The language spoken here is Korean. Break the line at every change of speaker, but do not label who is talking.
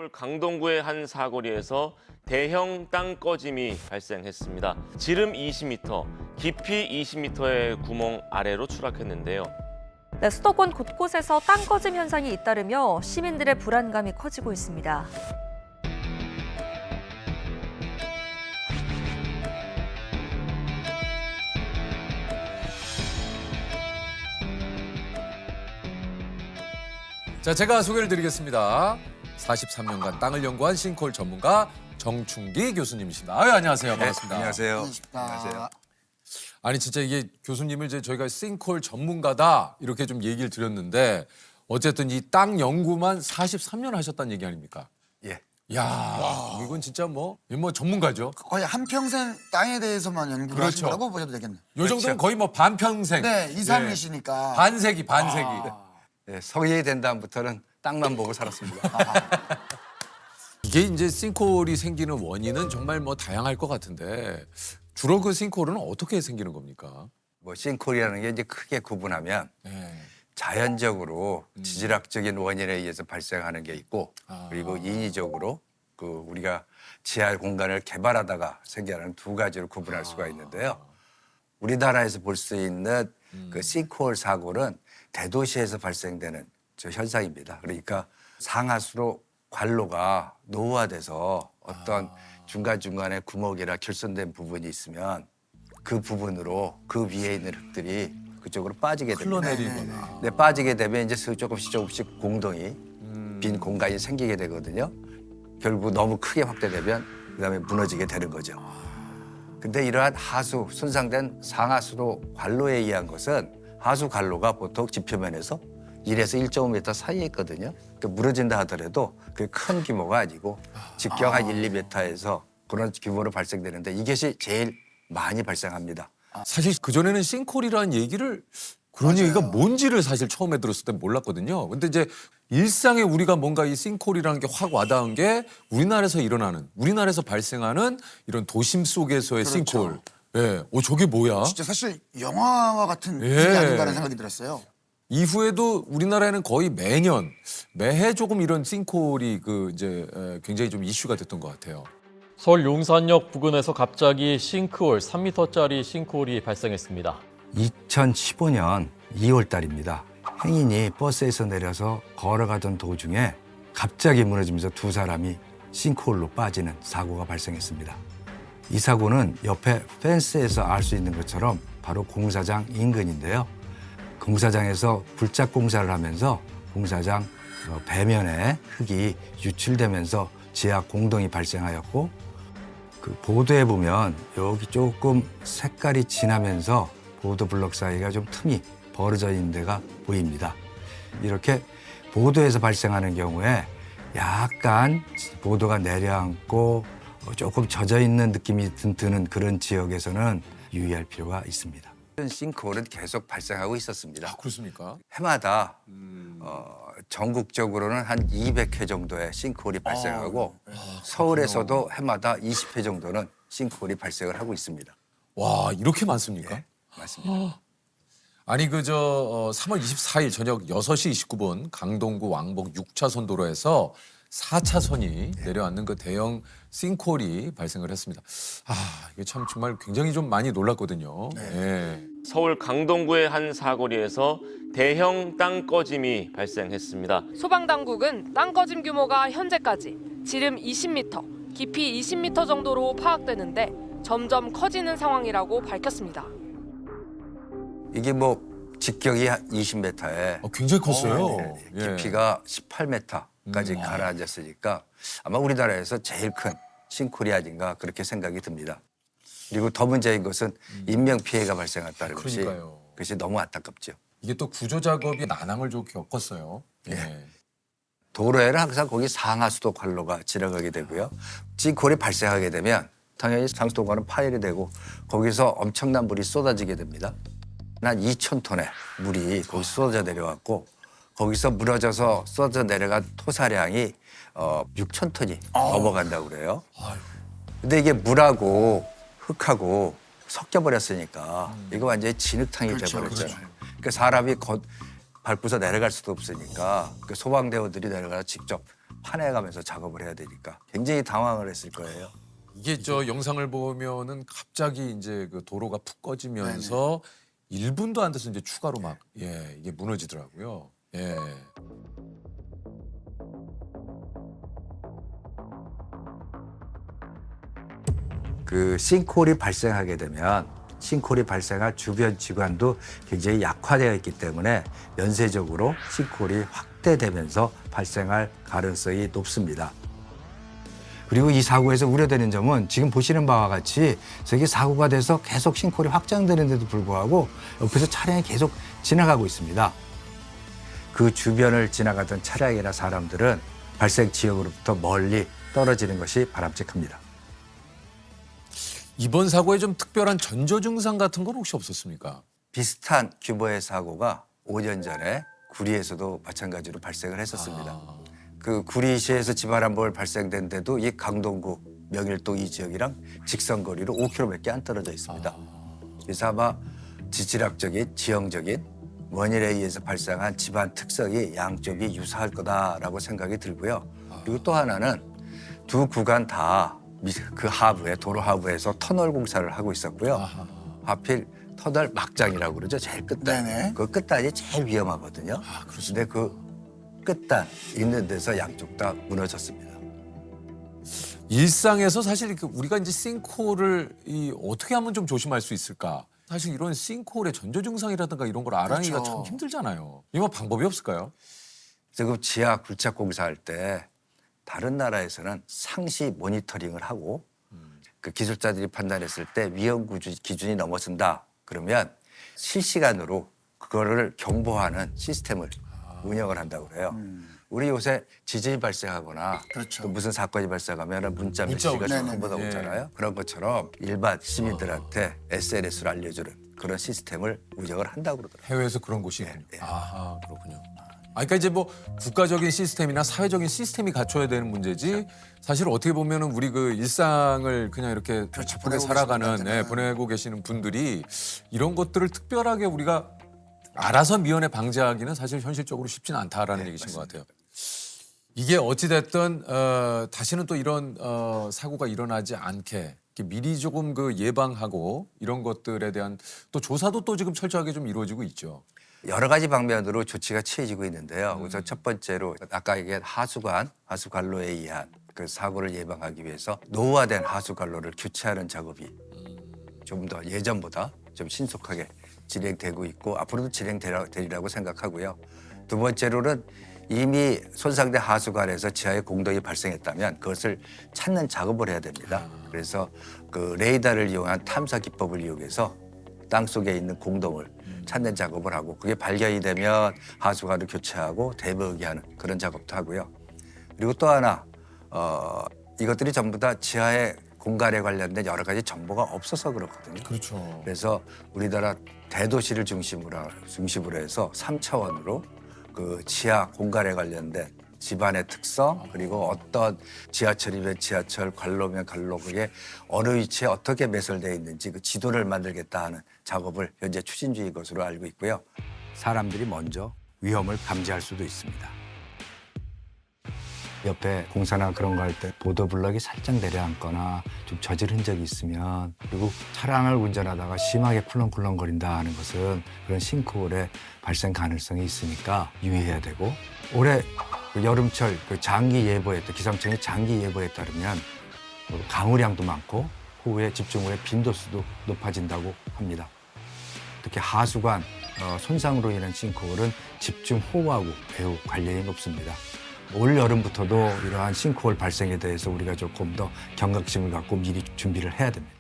서울 강동구의 한 사거리에서 대형 땅 꺼짐이 발생했습니다. 지름 20m, 깊이 20m의 구멍 아래로 추락했는데요.
네, 수도권 곳곳에서 땅 꺼짐 현상이 잇따르며 시민들의 불안감이 커지고 있습니다.
자, 제가 소개를 드리겠습니다. 43년간 땅을 연구한 싱크홀 전문가 정충기 교수님이십니다. 아유, 안녕하세요. 반갑습니다.
안녕하세요.
안녕하세요.
아니, 진짜 이게 교수님을 이제 저희가 싱크홀 전문가다 이렇게 좀 얘기를 드렸는데 어쨌든 이 땅 연구만 43년 하셨다는 얘기 아닙니까?
예.
야, 이건 진짜 뭐 전문가죠.
거의 한평생 땅에 대해서만 연구를
그렇죠.
하신 거라고 보셔도 되겠네요.
요 정도는 거의 뭐 반평생.
네, 이상이시니까.
반세기.
네, 성인이 된 다음부터는 땅만 보고 살았습니다.
이게 이제 싱크홀이 생기는 원인은 정말 뭐 다양할 것 같은데 주로 그 싱크홀은 어떻게 생기는 겁니까?
뭐 싱크홀이라는 게 이제 크게 구분하면
네.
자연적으로 지질학적인 원인에 의해서 발생하는 게 있고 그리고 인위적으로 그 우리가 지하 공간을 개발하다가 생겨나는 두 가지로 구분할 수가 있는데요. 우리나라에서 볼 수 있는 그 싱크홀 사고는 대도시에서 발생되는 저 현상입니다. 그러니까 상하수로 관로가 노후화돼서 어떤 중간중간에 구멍이나 결손된 부분이 있으면 그 부분으로 그 위에 있는 흙들이 그쪽으로 빠지게 됩니다.
흘러내리거나.
네, 빠지게 되면 이제 조금씩 공동이 빈 공간이 생기게 되거든요. 결국 너무 크게 확대되면 그다음에 무너지게 되는 거죠. 근데 이러한 하수, 손상된 상하수로 관로에 의한 것은 하수 관로가 보통 지표면에서 1에서 1.5m 사이에 있거든요. 그러니까 무너진다 하더라도 그게 큰 규모가 아니고 직경 한 1, 2m에서 그런 규모로 발생되는데 이것이 제일 많이 발생합니다.
사실 그전에는 싱크홀이라는 얘기를 그런 얘기가 뭔지를 사실 처음에 들었을 때 몰랐거든요. 근데 이제 일상에 우리가 뭔가 이 싱크홀이라는 게 확 와닿은 게 우리나라에서 발생하는 이런 도심 속에서의
그렇죠.
싱크홀. 예. 저게 뭐야?
진짜 사실 영화와 같은
예.
일이 아닌가라는 생각이 들었어요.
이후에도 우리나라에는 거의 매해 조금 이런 싱크홀이 굉장히 좀 이슈가 됐던 것 같아요.
서울 용산역 부근에서 갑자기 싱크홀, 3m짜리 싱크홀이 발생했습니다.
2015년 2월 달입니다. 행인이 버스에서 내려서 걸어가던 도중에 갑자기 무너지면서 두 사람이 싱크홀로 빠지는 사고가 발생했습니다. 이 사고는 옆에 펜스에서 알 수 있는 것처럼 바로 공사장 인근인데요. 공사장에서 불작 공사를 하면서 공사장 배면에 흙이 유출되면서 지하 공동이 발생하였고 그 보도에 보면 여기 조금 색깔이 진하면서 보도 블록 사이가 좀 틈이 벌어져 있는 데가 보입니다. 이렇게 보도에서 발생하는 경우에 약간 보도가 내려앉고 조금 젖어 있는 느낌이 드는 그런 지역에서는 유의할 필요가 있습니다. 싱크홀은 계속 발생하고 있었습니다.
그렇습니까?
해마다 전국적으로는 한 200회 정도의 싱크홀이 발생하고 서울에서도 해마다 20회 정도는 싱크홀이 발생을 하고 있습니다.
와, 이렇게 많습니까?
네, 맞습니다.
아니 3월 24일 저녁 6시 29분 강동구 왕복 6차선 도로에서 4차선이 내려앉는 그 대형 싱크홀이 발생을 했습니다. 이게 참 정말 굉장히 좀 많이 놀랐거든요. 예.
서울 강동구의 한 사거리에서 대형 땅 꺼짐이 발생했습니다.
소방당국은 땅 꺼짐 규모가 현재까지 지름 20m, 깊이 20m 정도로 파악되는데 점점 커지는 상황이라고 밝혔습니다.
이게 뭐 직경이 20m에
굉장히 컸어요. 예.
깊이가 18m까지 가라앉았으니까 아마 우리나라에서 제일 큰 싱크홀이 아닌가 그렇게 생각이 듭니다. 그리고 더 문제인 것은 인명피해가 발생했다는
그러니까요.
것이 너무 안타깝죠.
이게 또 구조 작업이 난항을 좀 겪었어요. 예.
도로에는 항상 거기 상하수도 관로가 지나가게 되고요. 싱크홀이 발생하게 되면 당연히 상수도관은 파열이 되고 거기서 엄청난 물이 쏟아지게 됩니다. 한 2,000톤의 물이 거기 쏟아져 내려왔고 거기서 무너져서 쏟아져 내려간 토사량이 6,000톤이 넘어간다고 그래요. 근데 이게 물하고 흙하고 섞여버렸으니까 이거 완전히 진흙탕이 돼버렸잖아요. 그러니까 사람이 밟고서 내려갈 수도 없으니까 그 소방대원들이 내려가서 직접 화내가면서 작업을 해야 되니까 굉장히 당황을 했을 거예요.
이게 저 영상을 보면은 갑자기 이제 그 도로가 푹 꺼지면서 1분도 안 돼서 이제 추가로 막 이게 무너지더라고요. 예.
그 싱크홀이 발생하게 되면 싱크홀이 발생할 주변 지관도 굉장히 약화되어 있기 때문에 연쇄적으로 싱크홀이 확대되면서 발생할 가능성이 높습니다. 그리고 이 사고에서 우려되는 점은 지금 보시는 바와 같이 저게 사고가 돼서 계속 싱크홀이 확장되는데도 불구하고 옆에서 차량이 계속 지나가고 있습니다. 그 주변을 지나가던 차량이나 사람들은 발생 지역으로부터 멀리 떨어지는 것이 바람직합니다.
이번 사고에 좀 특별한 전조 증상 같은 건 혹시 없었습니까?
비슷한 규모의 사고가 5년 전에 구리에서도 마찬가지로 발생을 했었습니다. 그 구리시에서 집안암벌 발생된 데도 이 강동구, 명일동 이 지역이랑 직선거리로 5km밖에 안 떨어져 있습니다. 그래서 아마 지질학적인, 지형적인 원인에 의해서 발생한 집안 특성이 양쪽이 유사할 거다라고 생각이 들고요. 그리고 또 하나는 두 구간 다 그 하부에 도로 하부에서 터널 공사를 하고 있었고요. 하필 터널 막장이라고 그러죠. 제일 끝단.
네네.
그 끝단이 제일 위험하거든요. 그런데 그 끝단 있는 데서 양쪽 다 무너졌습니다.
일상에서 사실 우리가 이제 싱크홀을 어떻게 하면 좀 조심할 수 있을까? 사실 이런 싱크홀의 전조 증상이라든가 이런 걸 알아내기가
그렇죠.
참 힘들잖아요. 이거 방법이 없을까요?
지금 지하 굴착 공사할 때 다른 나라에서는 상시 모니터링을 하고 그 기술자들이 판단했을 때 위험 기준이 넘어선다 그러면 실시간으로 그거를 경보하는 시스템을 운영을 한다고 그래요. 우리 요새 지진이 발생하거나
그렇죠.
또 무슨 사건이 발생하면 문자
문자
메시지가
오죠.
전부 다
네네.
오잖아요. 그런 것처럼 일반 시민들한테 SNS를 알려주는 그런 시스템을 운영을 한다고 그러더라고요.
해외에서 그런 곳이 있군요.
네.
아, 그렇군요. 그러니까 이제 뭐 국가적인 시스템이나 사회적인 시스템이 갖춰야 되는 문제지 사실 어떻게 보면은 우리 그 일상을 그냥 이렇게
그렇죠.
바쁘게
보내고
살아가는
계시는 분들은.
보내고 계시는 분들이 이런 것들을 특별하게 우리가 알아서 미연에 방지하기는 사실 현실적으로 쉽지는 않다라는 얘기신 것 같아요. 이게 어찌됐든 다시는 또 이런 사고가 일어나지 않게 이렇게 미리 조금 그 예방하고 이런 것들에 대한 또 조사도 또 지금 철저하게 좀 이루어지고 있죠.
여러 가지 방면으로 조치가 취해지고 있는데요. 우선 첫 번째로 아까 얘기한 하수관로에 의한 그 사고를 예방하기 위해서 노후화된 하수관로를 교체하는 작업이 좀 더 예전보다 좀 신속하게 진행되고 있고 앞으로도 진행되리라고 생각하고요. 두 번째로는 이미 손상된 하수관에서 지하에 공동이 발생했다면 그것을 찾는 작업을 해야 됩니다. 그래서 그 레이더를 이용한 탐사 기법을 이용해서 땅 속에 있는 공동을 찾는 작업을 하고 그게 발견이 되면 하수관을 교체하고 대부하는 그런 작업도 하고요. 그리고 또 하나 이것들이 전부 다 지하의 공간에 관련된 여러 가지 정보가 없어서 그렇거든요.
그렇죠.
그래서 우리나라 대도시를 중심으로 해서 3차원으로 그 지하 공간에 관련된 집안의 특성 그리고 어떤 지하철이면 지하철, 관로면 관로 그게 어느 위치에 어떻게 매설되어 있는지 그 지도를 만들겠다 하는 작업을 현재 추진 중인 것으로 알고 있고요. 사람들이 먼저 위험을 감지할 수도 있습니다. 옆에 공사나 그런 거 할 때 보도블럭이 살짝 내려앉거나 좀 젖을 흔적이 있으면 그리고 차량을 운전하다가 심하게 쿨렁쿨렁거린다 하는 것은 그런 싱크홀의 발생 가능성이 있으니까 유의해야 되고 올해 그 여름철 그 장기 예보에 기상청의 장기 예보에 따르면 강우량도 많고 호우의 집중호우의 빈도수도 높아진다고 합니다. 특히 하수관 손상으로 인한 싱크홀은 집중호우하고 매우 관련이 높습니다. 올 여름부터도 이러한 싱크홀 발생에 대해서 우리가 조금 더 경각심을 갖고 미리 준비를 해야 됩니다.